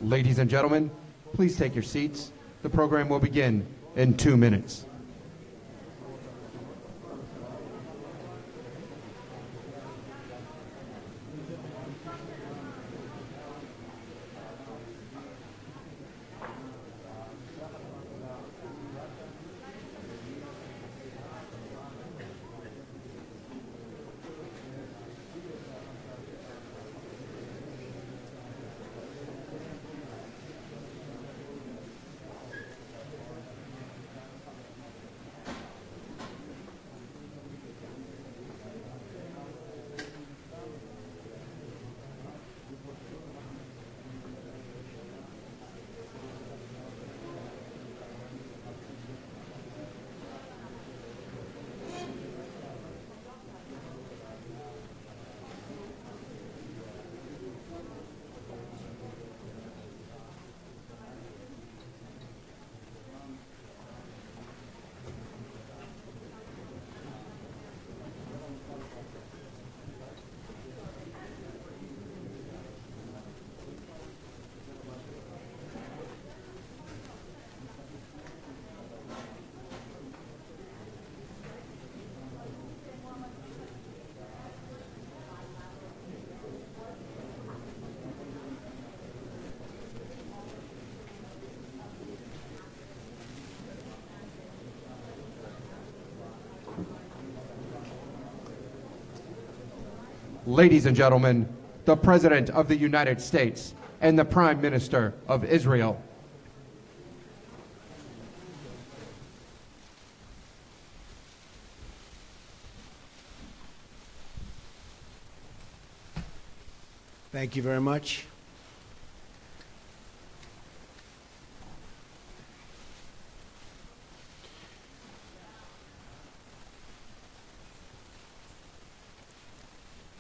Ladies and gentlemen, please take your seats. The program will begin in 2 minutes. Ladies and gentlemen, the President of the United States and the Prime Minister of Israel. Thank you very much.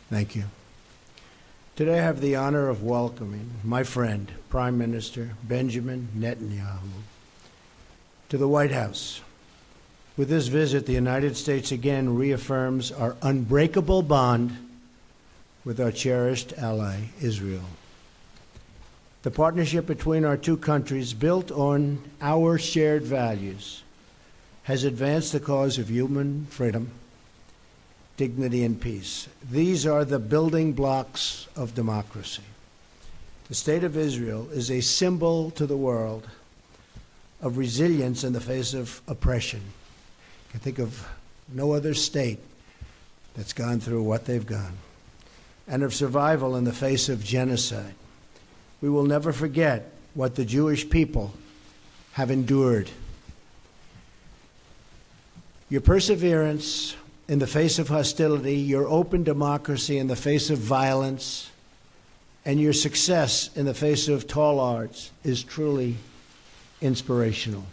Thank you. Today I have the honor of welcoming my friend, Prime Minister Benjamin Netanyahu, to the White House. With this visit, the United States again reaffirms our unbreakable bond with our cherished ally, Israel. The partnership between our two countries, built on our shared values, has advanced the cause of human freedom, dignity, and peace. These are the building blocks of democracy. The State of Israel is a symbol to the world of resilience in the face of oppression. I can think of no other state that's gone through what they've gone, and of survival in the face of genocide. We will never forget what the Jewish people have endured. Your perseverance in the face of hostility, your open democracy in the face of violence, and your success in the face of tall odds is truly inspirational.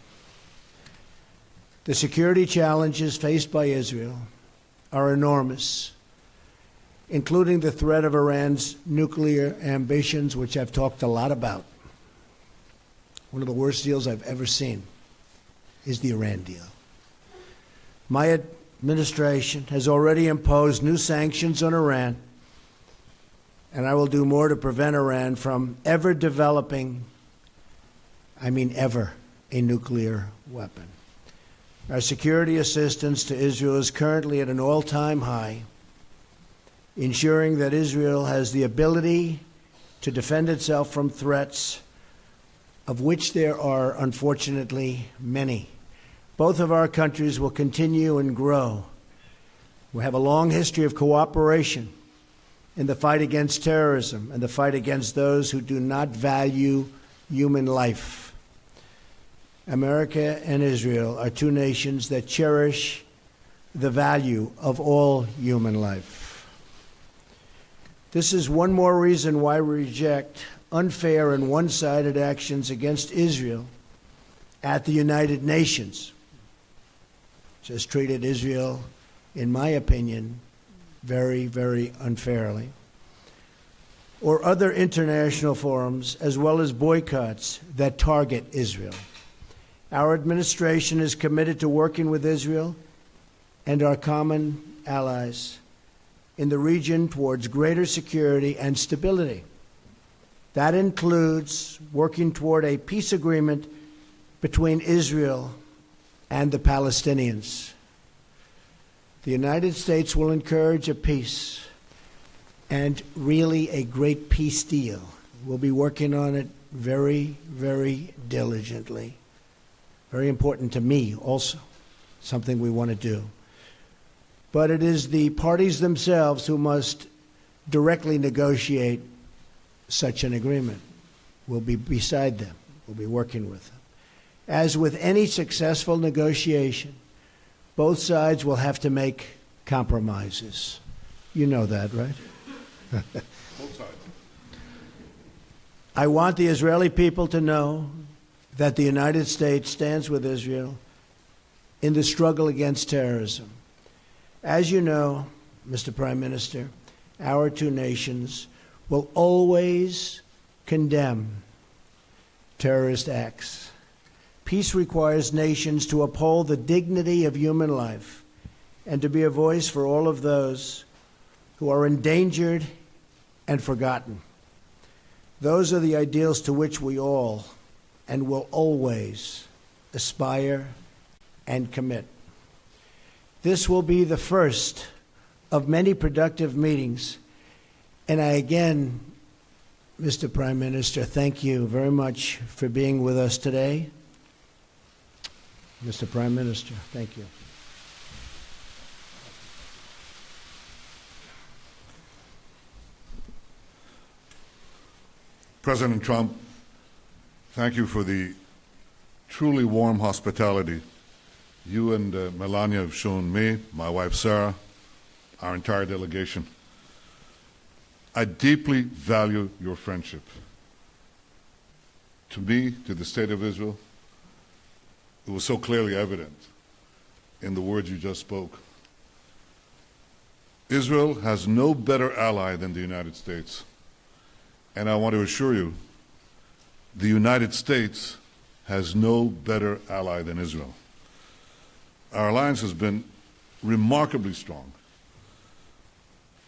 The security challenges faced by Israel are enormous, including the threat of Iran's nuclear ambitions, which I've talked a lot about. One of the worst deals I've ever seen is the Iran deal. My administration has already imposed new sanctions on Iran, and I will do more to prevent Iran from ever developing, ever, a nuclear weapon. Our security assistance to Israel is currently at an all-time high, ensuring that Israel has the ability to defend itself from threats, of which there are, unfortunately, many. Both of our countries will continue and grow. We have a long history of cooperation in the fight against terrorism and the fight against those who do not value human life. America and Israel are two nations that cherish the value of all human life. This is one more reason why we reject unfair and one-sided actions against Israel at the United Nations, which has treated Israel, in my opinion, very, very unfairly, or other international forums, as well as boycotts that target Israel. Our administration is committed to working with Israel and our common allies in the region towards greater security and stability. That includes working toward a peace agreement between Israel and the Palestinians. The United States will encourage a peace and really a great peace deal. We'll be working on it very, very diligently. Very important to me also, something we want to do. But it is the parties themselves who must directly negotiate such an agreement. We'll be beside them. We'll be working with them. As with any successful negotiation, both sides will have to make compromises. You know that, right? Both sides. I want the Israeli people to know that the United States stands with Israel in the struggle against terrorism. As you know, Mr. Prime Minister, our two nations will always condemn terrorist acts. Peace requires nations to uphold the dignity of human life and to be a voice for all of those who are endangered and forgotten. Those are the ideals to which we all and will always aspire and commit. This will be the first of many productive meetings, and I again, Mr. Prime Minister, thank you very much for being with us today. Mr. Prime Minister, thank you. President Trump, thank you for the truly warm hospitality you and Melania have shown me, my wife Sarah, our entire delegation. I deeply value your friendship. To me, to the State of Israel, it was so clearly evident in the words you just spoke. Israel has no better ally than the United States. And I want to assure you, the United States has no better ally than Israel. Our alliance has been remarkably strong.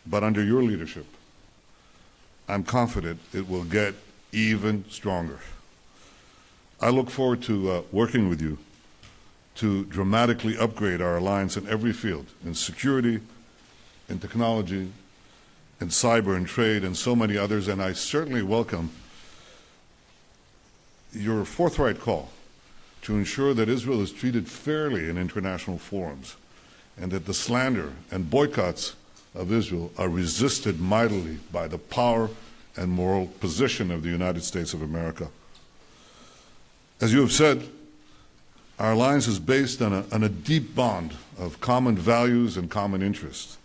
But under your leadership, I'm confident it will get even stronger. I look forward to working with you to dramatically upgrade our alliance in every field, in security, in technology, in cyber and trade, and so many others, and I certainly welcome your forthright call to ensure that Israel is treated fairly in international forums and that the slander and boycotts of Israel are resisted mightily by the power and moral position of the United States of America. As you have said, our alliance is based on a deep bond of common values and common interests.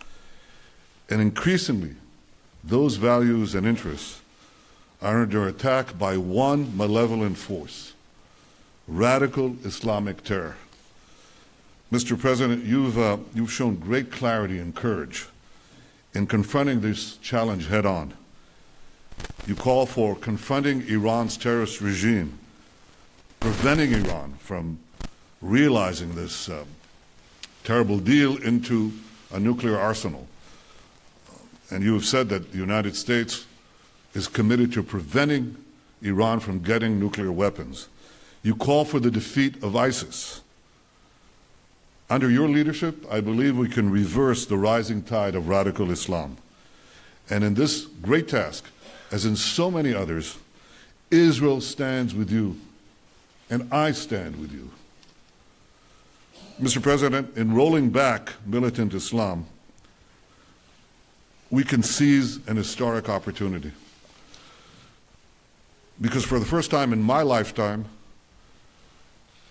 And increasingly, those values and interests are under attack by one malevolent force: radical Islamic terror. Mr. President, you've shown great clarity and courage in confronting this challenge head-on. You call for confronting Iran's terrorist regime, preventing Iran from realizing this terrible deal into a nuclear arsenal. And you have said that the United States is committed to preventing Iran from getting nuclear weapons. You call for the defeat of ISIS. Under your leadership, I believe we can reverse the rising tide of radical Islam. And in this great task, as in so many others, Israel stands with you, and I stand with you. Mr. President, in rolling back militant Islam, we can seize an historic opportunity. Because for the first time in my lifetime,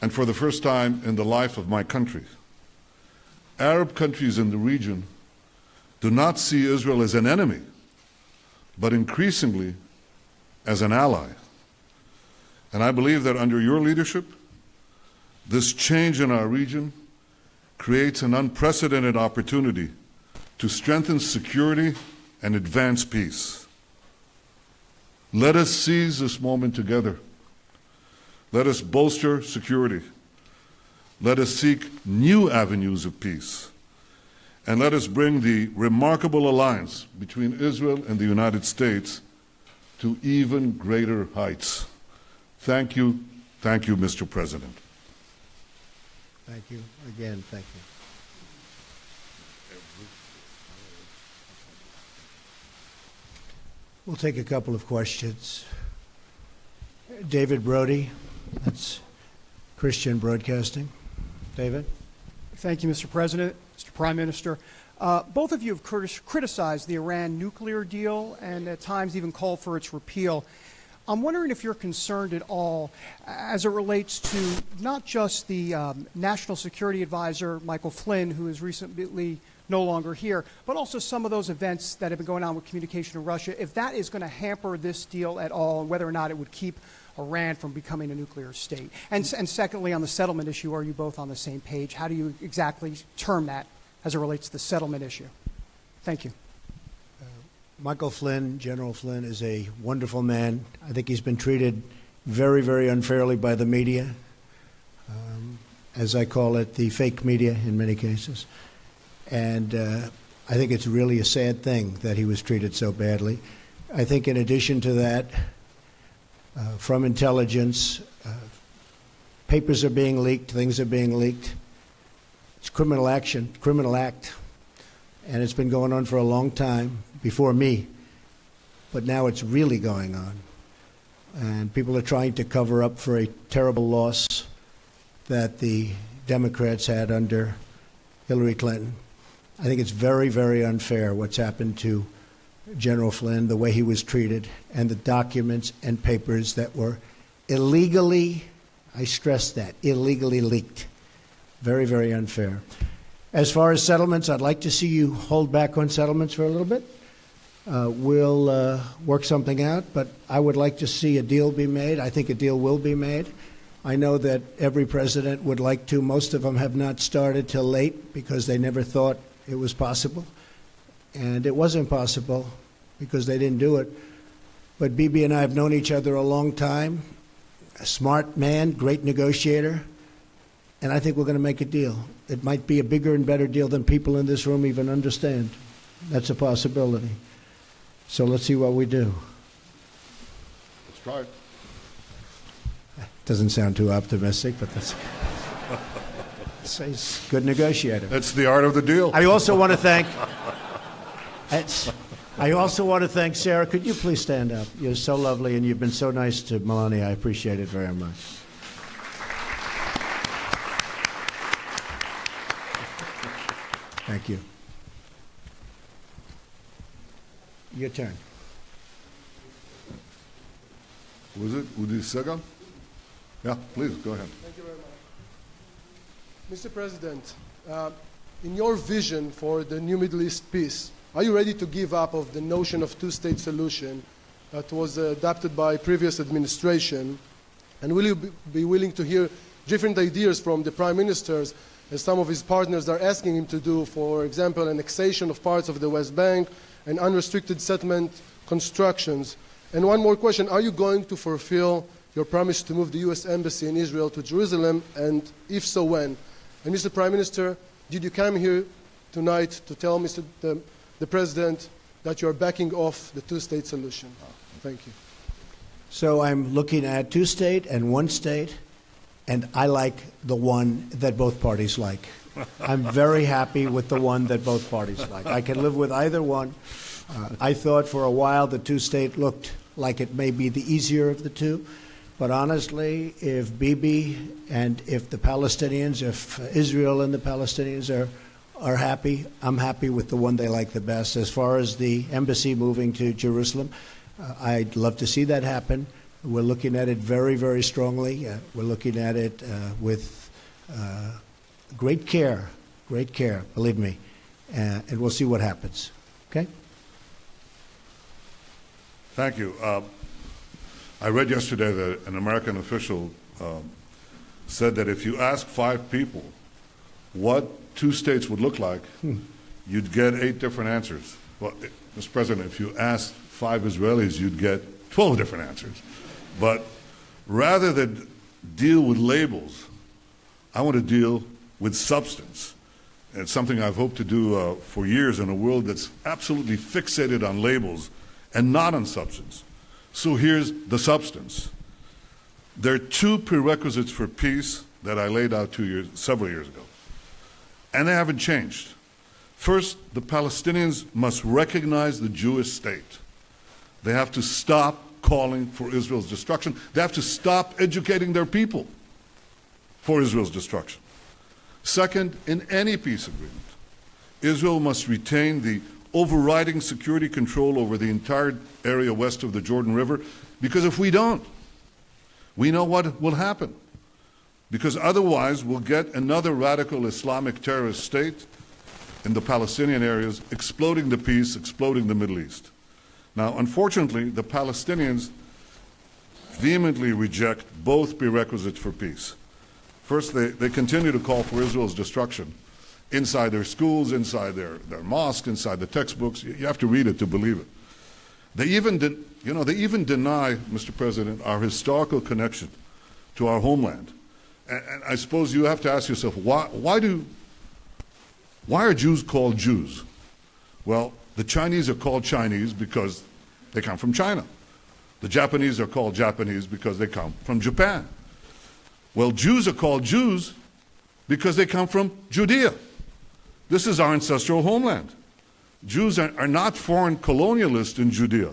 and for the first time in the life of my country, Arab countries in the region do not see Israel as an enemy, but increasingly as an ally. And I believe that under your leadership, this change in our region creates an unprecedented opportunity to strengthen security and advance peace. Let us seize this moment together. Let us bolster security. Let us seek new avenues of peace. And let us bring the remarkable alliance between Israel and the United States to even greater heights. Thank you, Mr. President. Thank you. Again, thank you. We'll take a couple of questions. David Brody, that's Christian Broadcasting. David? Thank you, Mr. President, Mr. Prime Minister. Both of you have criticized the Iran nuclear deal and at times even called for its repeal. I'm wondering if you're concerned at all as it relates to not just the National Security Advisor, Michael Flynn, who is recently no longer here, but also some of those events that have been going on with communication in Russia, if that is going to hamper this deal at all, and whether or not it would keep Iran from becoming a nuclear state. And secondly, on the settlement issue, are you both on the same page? How do you exactly term that as it relates to the settlement issue? Thank you. Michael Flynn, General Flynn, is a wonderful man. I think he's been treated very, very unfairly by the media, as I call it, the fake media in many cases. And I think it's really a sad thing that he was treated so badly. I think in addition to that, from intelligence, papers are being leaked, things are being leaked. It's criminal action, criminal act, and it's been going on for a long time before me, but now it's really going on. And people are trying to cover up for a terrible loss that the Democrats had under Hillary Clinton. I think it's very, very unfair what's happened to General Flynn, the way he was treated, and the documents and papers that were illegally, I stress that, illegally leaked. Very, very unfair. As far as settlements, I'd like to see you hold back on settlements for a little bit. We'll work something out, but I would like to see a deal be made. I think a deal will be made. I know that every president would like to. Most of them have not started till late because they never thought it was possible. And it wasn't possible because they didn't do it. But Bibi and I have known each other a long time. A smart man, great negotiator. And I think we're going to make a deal. It might be a bigger and better deal than people in this room even understand. That's a possibility. So let's see what we do. Let's try it. Doesn't sound too optimistic, but that's he's a good negotiator. That's the art of the deal. I also want to thank Sarah. Could you please stand up? You're so lovely, and you've been so nice to Melania. I appreciate it very much. Thank you. Your turn. Was it Udi Segal? Yeah, please, go ahead. Thank you very much. Mr. President, in your vision for the new Middle East peace, are you ready to give up of the notion of two-state solution that was adopted by previous administration? And will you be willing to hear different ideas from the Prime Ministers, as some of his partners are asking him to do, for example, annexation of parts of the West Bank and unrestricted settlement constructions? And one more question, are you going to fulfill your promise to move the U.S. Embassy in Israel to Jerusalem, and if so, when? And Mr. Prime Minister, did you come here tonight to tell the President that you are backing off the two-state solution? Thank you. So I'm looking at two-state and one-state, and I like the one that both parties like. I'm very happy with the one that both parties like. I can live with either one. I thought for a while the two-state looked like it may be the easier of the two. But honestly, if Bibi and if the Palestinians, if Israel and the Palestinians are happy, I'm happy with the one they like the best. As far as the embassy moving to Jerusalem, I'd love to see that happen. We're looking at it very, very strongly. We're looking at it with great care, believe me. And we'll see what happens. Okay? Thank you. I read yesterday that an American official said that if you ask 5 people what 2 states would look like, you'd get 8 different answers. Well, Mr. President, if you asked 5 Israelis, you'd get 12 different answers. But rather than deal with labels, I want to deal with substance. And it's something I've hoped to do for years in a world that's absolutely fixated on labels and not on substance. So here's the substance. There are two prerequisites for peace that I laid out several years ago, and they haven't changed. First, the Palestinians must recognize the Jewish state. They have to stop calling for Israel's destruction. They have to stop educating their people for Israel's destruction. Second, in any peace agreement, Israel must retain the overriding security control over the entire area west of the Jordan River, because if we don't, we know what will happen. Because otherwise, we'll get another radical Islamic terrorist state in the Palestinian areas, exploding the peace, exploding the Middle East. Now, unfortunately, the Palestinians vehemently reject both prerequisites for peace. First, they continue to call for Israel's destruction inside their schools, inside their mosques, inside the textbooks. You have to read it to believe it. They even deny, Mr. President, our historical connection to our homeland. And I suppose you have to ask yourself, why are Jews called Jews? Well, the Chinese are called Chinese because they come from China. The Japanese are called Japanese because they come from Japan. Well, Jews are called Jews because they come from Judea. This is our ancestral homeland. Jews are not foreign colonialists in Judea.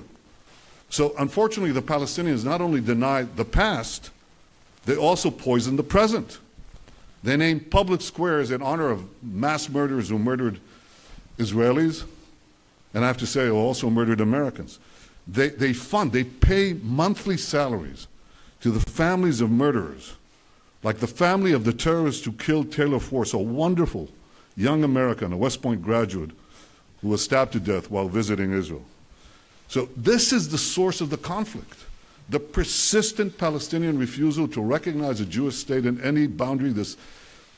So unfortunately, the Palestinians not only deny the past, they also poison the present. They name public squares in honor of mass murderers who murdered Israelis, and I have to say, who also murdered Americans. They pay monthly salaries to the families of murderers, like the family of the terrorist who killed Taylor Force, a wonderful young American, a West Point graduate, who was stabbed to death while visiting Israel. So this is the source of the conflict. The persistent Palestinian refusal to recognize a Jewish state in any boundary, this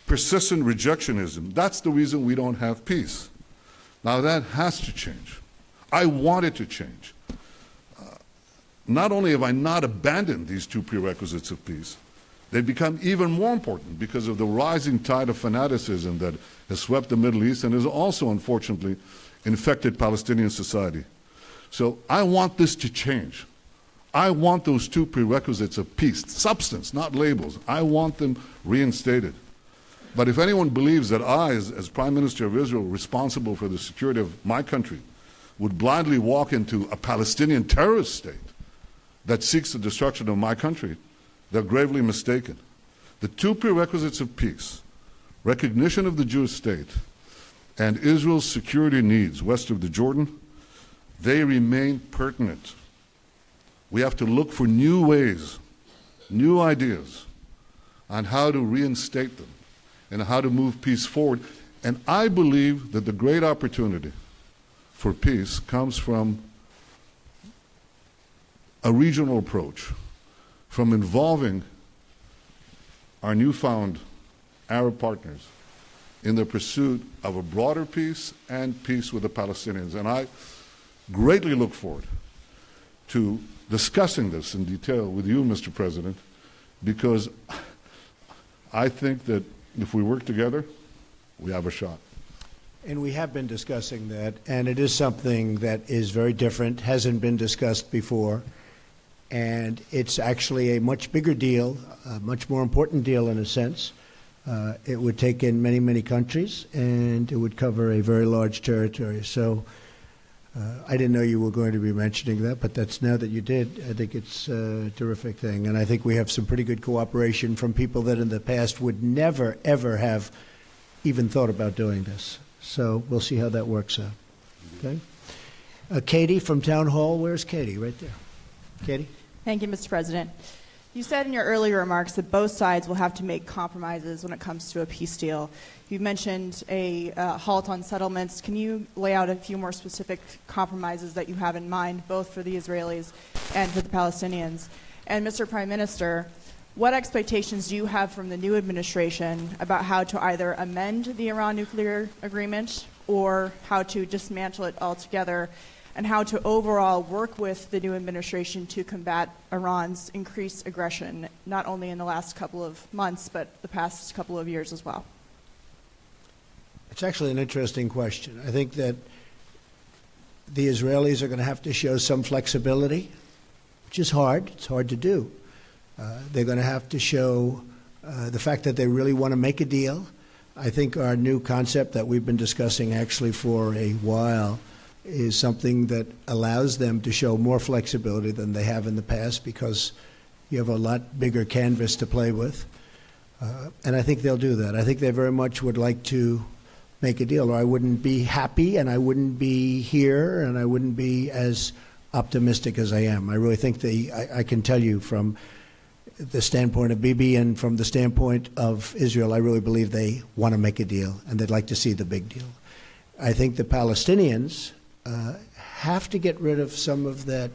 persistent rejectionism, that's the reason we don't have peace. Now that has to change. I want it to change. Not only have I not abandoned these two prerequisites of peace, they've become even more important because of the rising tide of fanaticism that has swept the Middle East and has also, unfortunately, infected Palestinian society. So I want this to change. I want those two prerequisites of peace, substance, not labels. I want them reinstated. But if anyone believes that I, as Prime Minister of Israel, responsible for the security of my country, would blindly walk into a Palestinian terrorist state that seeks the destruction of my country, they're gravely mistaken. The two prerequisites of peace, recognition of the Jewish state, and Israel's security needs west of the Jordan, they remain pertinent. We have to look for new ways, new ideas on how to reinstate them and how to move peace forward. And I believe that the great opportunity for peace comes from a regional approach, from involving our newfound Arab partners in the pursuit of a broader peace and peace with the Palestinians. And I greatly look forward to discussing this in detail with you, Mr. President, because I think that if we work together, we have a shot. And we have been discussing that, and it is something that is very different, hasn't been discussed before, and it's actually a much bigger deal, a much more important deal in a sense. It would take in many, many countries, and it would cover a very large territory. So I didn't know you were going to be mentioning that, but that's now that you did, I think it's a terrific thing. And I think we have some pretty good cooperation from people that in the past would never, ever have even thought about doing this. So we'll see how that works out. Okay. Katie from Town Hall. Where's Katie? Right there. Katie? Thank you, Mr. President. You said in your earlier remarks that both sides will have to make compromises when it comes to a peace deal. You mentioned a halt on settlements. Can you lay out a few more specific compromises that you have in mind, both for the Israelis and for the Palestinians? And Mr. Prime Minister, what expectations do you have from the new administration about how to either amend the Iran nuclear agreement or how to dismantle it altogether, and how to overall work with the new administration to combat Iran's increased aggression, not only in the last couple of months, but the past couple of years as well? It's actually an interesting question. I think that the Israelis are going to have to show some flexibility which is hard. It's hard to do. They're going to have to show the fact that they really want to make a deal. I think our new concept that we've been discussing actually for a while is something that allows them to show more flexibility than they have in the past, because you have a lot bigger canvas to play with. And I think they'll do that. I think they very much would like to make a deal, or I wouldn't be happy, and I wouldn't be here, and I wouldn't be as optimistic as I am. I really think I can tell you from the standpoint of Bibi and from the standpoint of Israel, I really believe they want to make a deal, and they'd like to see the big deal. I think the Palestinians have to get rid of some of that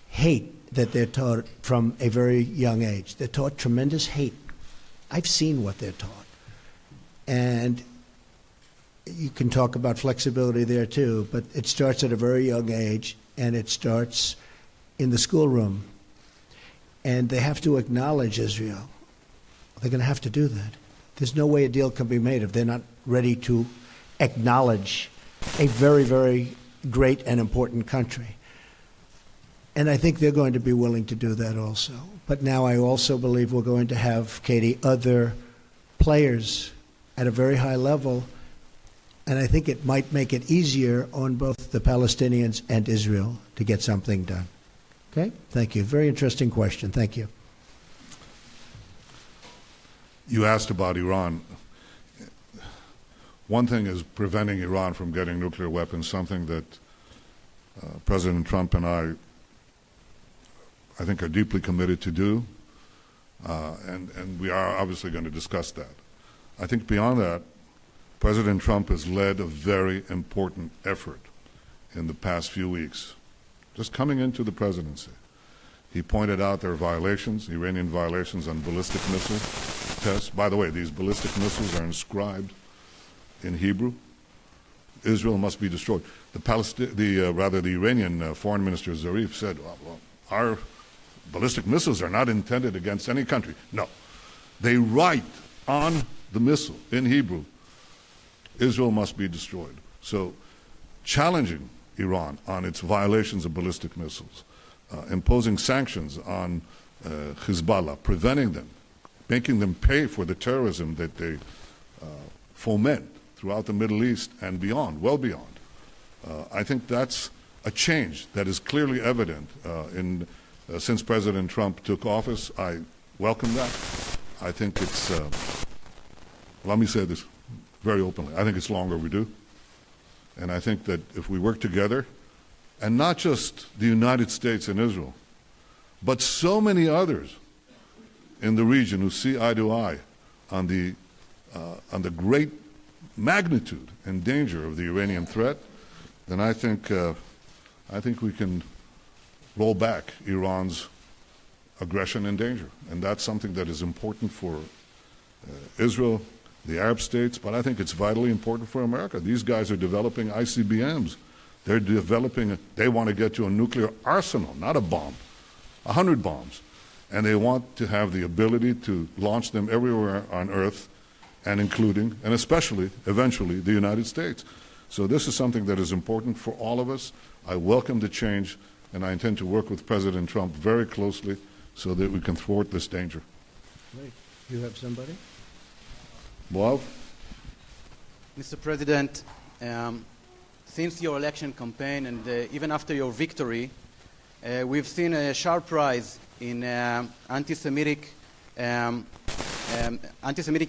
hate that they're taught from a very young age. They're taught tremendous hate. I've seen what they're taught. And you can talk about flexibility there too, but it starts at a very young age, and it starts in the schoolroom. And they have to acknowledge Israel. They're going to have to do that. There's no way a deal can be made if they're not ready to acknowledge a very, very great and important country. And I think they're going to be willing to do that also. But now I also believe we're going to have, Katie, other players at a very high level, and I think it might make it easier on both the Palestinians and Israel to get something done. Okay? Thank you. Very interesting question. Thank you. You asked about Iran. One thing is preventing Iran from getting nuclear weapons, something that President Trump and I think, are deeply committed to do, and we are obviously going to discuss that. I think beyond that, President Trump has led a very important effort in the past few weeks. Just coming into the presidency, he pointed out there are violations, Iranian violations on ballistic missile tests. By the way, these ballistic missiles are inscribed in Hebrew. Israel must be destroyed. The Iranian Foreign Minister Zarif said, well, our ballistic missiles are not intended against any country. No. They write on the missile in Hebrew, Israel must be destroyed. So challenging Iran on its violations of ballistic missiles, imposing sanctions on Hezbollah, preventing them, making them pay for the terrorism that they foment throughout the Middle East and beyond, well beyond. I think that's a change that is clearly evident since President Trump took office. I welcome that. I think it's, let me say this very openly, I think it's long overdue. And I think that if we work together, and not just the United States and Israel, but so many others in the region who see eye to eye on the great magnitude and danger of the Iranian threat, then I think we can roll back Iran's aggression and danger. And that's something that is important for Israel, the Arab states, but I think it's vitally important for America. These guys are developing ICBMs. They want to get to a nuclear arsenal, not a bomb, 100 bombs. And they want to have the ability to launch them everywhere on Earth, and including, and especially, eventually, the United States. So this is something that is important for all of us. I welcome the change, and I intend to work with President Trump very closely so that we can thwart this danger. Great. You have somebody? Boav? Mr. President, since your election campaign and even after your victory, we've seen a sharp rise in anti-Semitic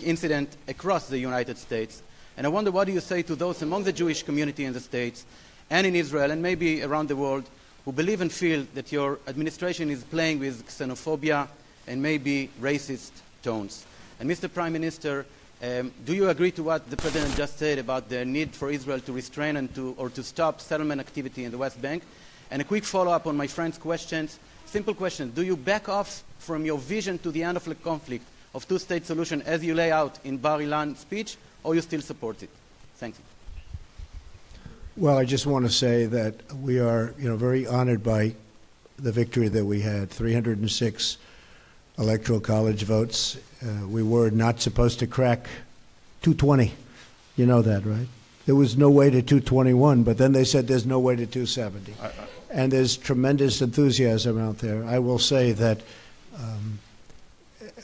incident across the United States. And I wonder, what do you say to those among the Jewish community in the States and in Israel and maybe around the world who believe and feel that your administration is playing with xenophobia and maybe racist tones? And Mr. Prime Minister, do you agree to what the President just said about the need for Israel to restrain and to stop settlement activity in the West Bank? And a quick follow-up on my friend's questions. Simple question. Do you back off from your vision to the end of the conflict of two-state solution as you lay out in Bar Ilan's speech, or you still support it? Thank you. Well, I just want to say that we are, very honored by the victory that we had, 306 electoral college votes. We were not supposed to crack 220. You know that, right? There was no way to 221, but then they said there's no way to 270. and there's tremendous enthusiasm out there. I will say that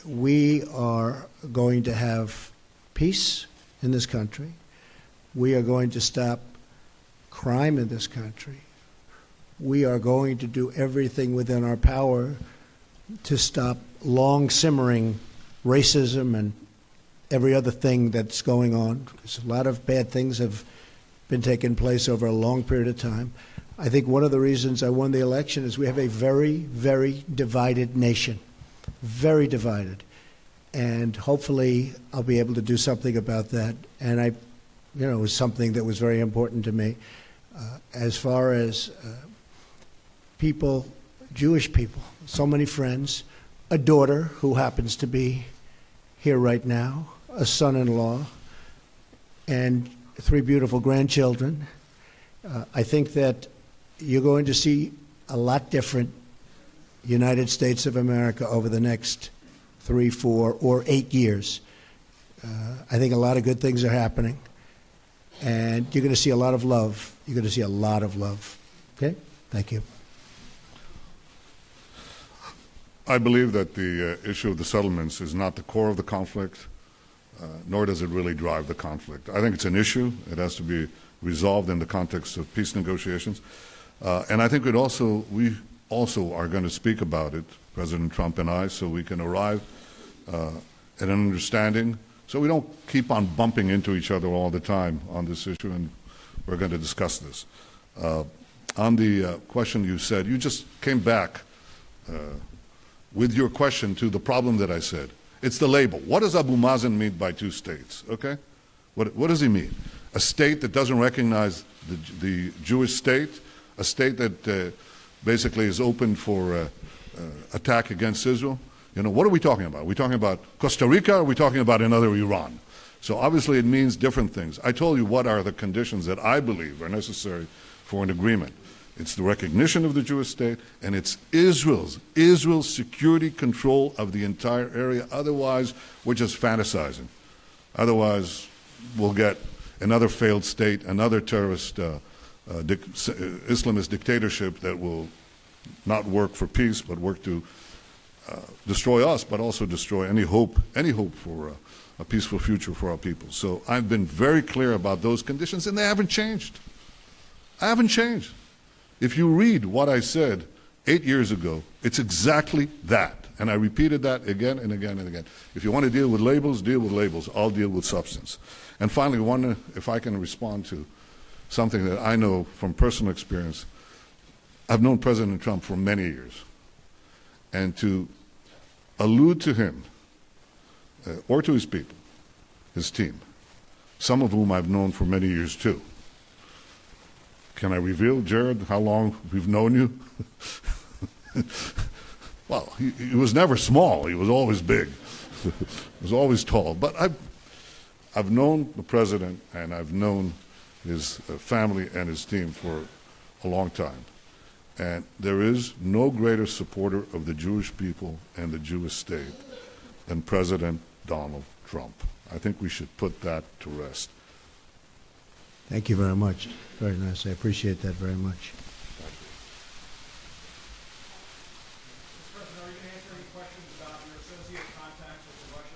we are going to have peace in this country. We are going to stop crime in this country. We are going to do everything within our power to stop long simmering racism and every other thing that's going on, because a lot of bad things have been taking place over a long period of time. I think one of the reasons I won the election is we have a very, very divided nation, very divided. And hopefully I'll be able to do something about that. And it was something that was very important to me. As far as people, Jewish people, so many friends, a daughter who happens to be here right now, a son-in-law, and 3 beautiful grandchildren. I think that you're going to see a lot different United States of America over the next 3, 4, or 8 years. I think a lot of good things are happening, and you're going to see a lot of love. You're going to see a lot of love. Okay? Thank you. I believe that the issue of the settlements is not the core of the conflict, nor does it really drive the conflict. I think it's an issue. It has to be resolved in the context of peace negotiations. And I think we also are going to speak about it, President Trump and I, so we can arrive at an understanding, so we don't keep on bumping into each other all the time on this issue, and we're going to discuss this. On the question you said, you just came back with your question to the problem that I said. It's the label. What does Abu Mazen mean by 2 states? Okay? What does he mean? A state that doesn't recognize the Jewish state, a state that basically is open for attack against Israel? What are we talking about? Are we talking about Costa Rica, or are we talking about another Iran? So obviously it means different things. I told you what are the conditions that I believe are necessary for an agreement. It's the recognition of the Jewish state, and it's Israel's security control of the entire area. Otherwise, we're just fantasizing. Otherwise, we'll get another failed state, another terrorist Islamist dictatorship that will not work for peace, but work to destroy us, but also destroy any hope for a peaceful future for our people. So I've been very clear about those conditions, and they haven't changed. I haven't changed. If you read what I said 8 years ago, it's exactly that. And I repeated that again and again and again. If you want to deal with labels, deal with labels. I'll deal with substance. And finally, wonder if I can respond to something that I know from personal experience. I've known President Trump for many years. And to allude to him, or to his people, his team, some of whom I've known for many years too. Can I reveal, Jared, how long we've known you? Well, he was never small. He was always big. He was always tall. But I've known the president, and I've known his family and his team for a long time. And there is no greater supporter of the Jewish people and the Jewish state than President Donald Trump. I think we should put that to rest. Thank you very much. Very nice. I appreciate that very much. Mr. President, are you going to answer any questions about your associate contacts with the Russian